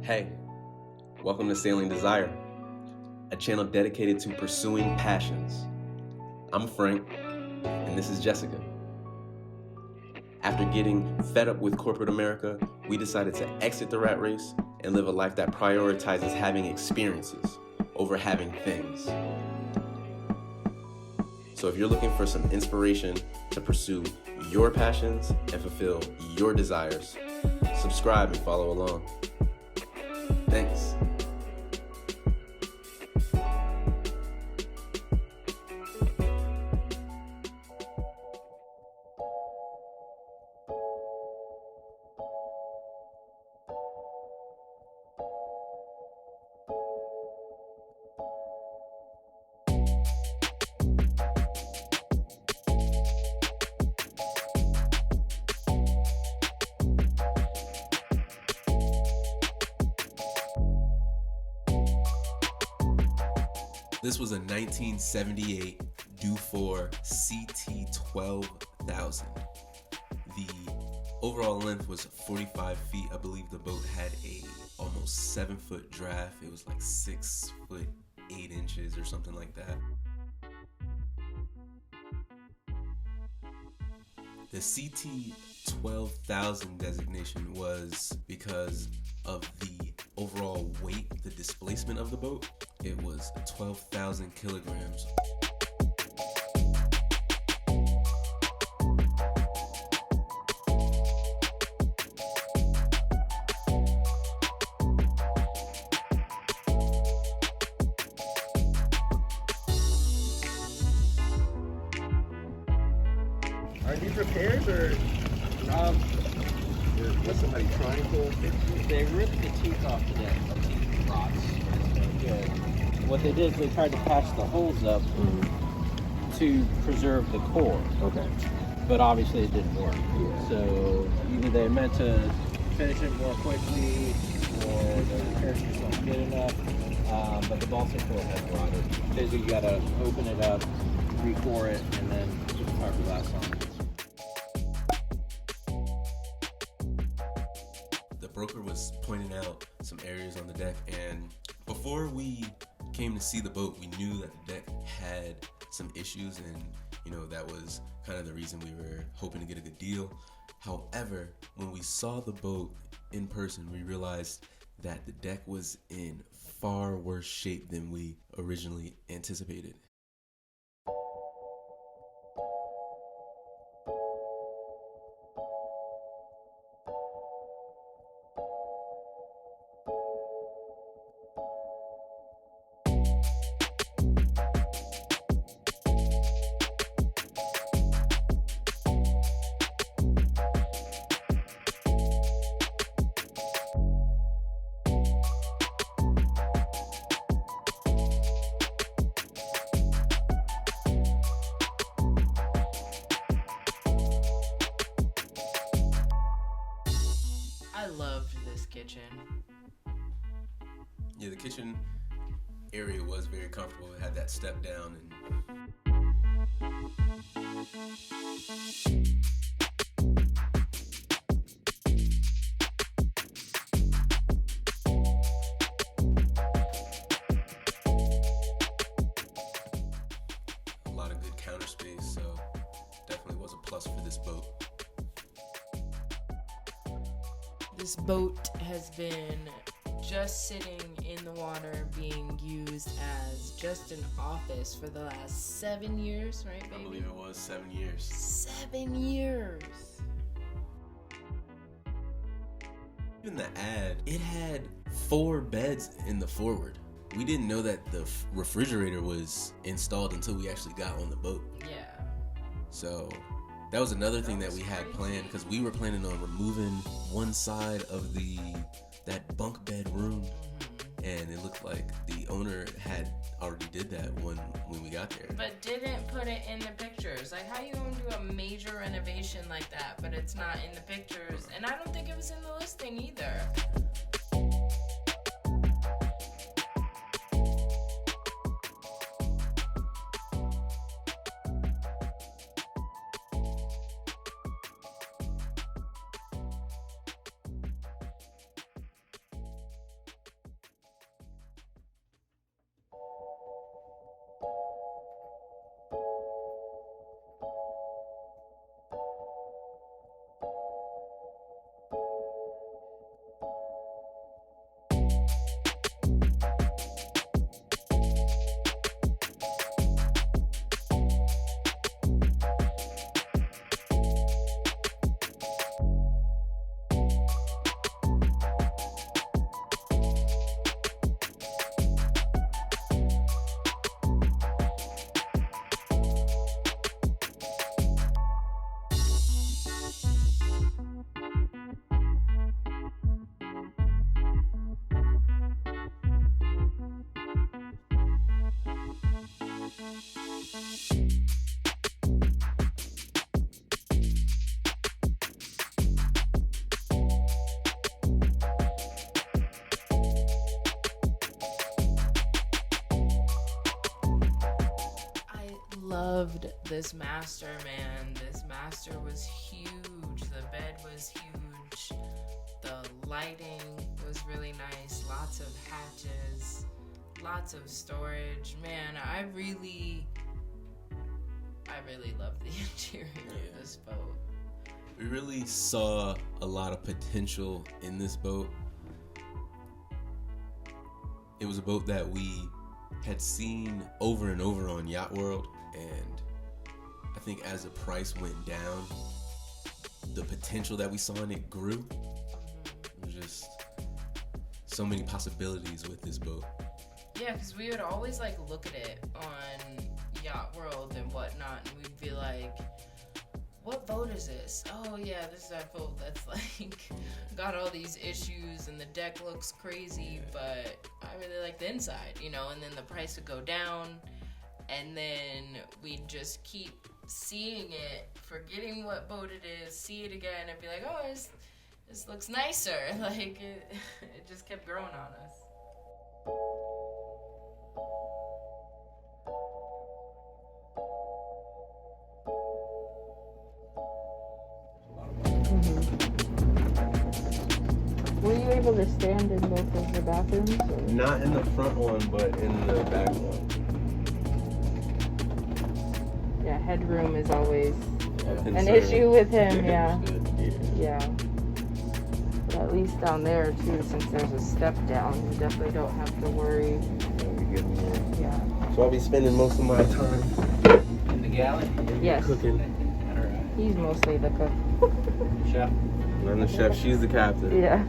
Hey, welcome to Sailing Desire, a channel dedicated to pursuing passions. I'm Frank, and this is Jessica. After getting fed up with corporate America, we decided to exit the rat race and live a life that prioritizes having experiences over having things. So if you're looking for some inspiration to pursue your passions and fulfill your desires, subscribe and follow along. Thanks. This was a 1978 Dufour CT 12,000. The overall length was 45 feet. I believe the boat had a almost 7-foot draft. It was like 6 foot 8 inches or something like that. The CT 12,000 designation was because of the overall weight, the displacement of the boat. It was 12,000 kilograms. Are these repairs or was somebody trying to fix it? They ripped the teeth off the deck. The teeth rots. Good. What they did is they tried to patch the holes up to preserve the core. Okay. But obviously it didn't work. Yeah. So either they meant to finish it more quickly or the repairs just weren't good enough. But the balsa core has rotted. Basically you gotta open it up, re-core it, and then put the fiberglass on it. The broker was pointing out some areas on the deck, and before we came to see the boat, we knew that the deck had some issues, and that was kind of the reason we were hoping to get a good deal. However, when we saw the boat in person, we realized that the deck was in far worse shape than we originally anticipated. I loved this kitchen. Yeah, the kitchen area was very comfortable. It had that step down, and a lot of good counter space, so definitely was a plus for this boat. This boat has been just sitting in the water being used as just an office for the last 7 years, right, baby? I believe it was 7 years. 7 years. Even the ad, it had 4 beds in the forward. We didn't know that the refrigerator was installed until we actually got on the boat. Yeah. So that was another thing that we had planned, because we were planning on removing one side of that bunk bed room, and it looked like the owner had already did that when we got there. But didn't put it in the pictures. Like, how you gonna do a major renovation like that, but it's not in the pictures? And I don't think it was in the listing either. this master, man. This master was huge. The bed was huge. The lighting was really nice. Lots of hatches. Lots of storage. Man, I really love the interior of this boat. We really saw a lot of potential in this boat. It was a boat that we had seen over and over on Yacht World, and I think as the price went down, the potential that we saw in it grew. It was just so many possibilities with this boat. Yeah, because we would always like look at it on Yacht World and whatnot, and we'd be like, what boat is this? Oh yeah, this is that boat that's like got all these issues and the deck looks crazy, but I really like the inside, you know. And then the price would go down, and then we'd just keep seeing it, forgetting what boat it is, see it again, and be like, oh, this looks nicer. Like it just kept growing on us. Were you able to stand in both of the bathrooms? Or? Not in the front one, but in the back one. Yeah, headroom is always an issue with him, yeah. Yeah. But at least down there, too, since there's a step down, you definitely don't have to worry. Yeah. So I'll be spending most of my time In the galley? Yes. cooking. Alright. He's mostly the cook. Chef? I'm the chef. She's the captain. Yeah.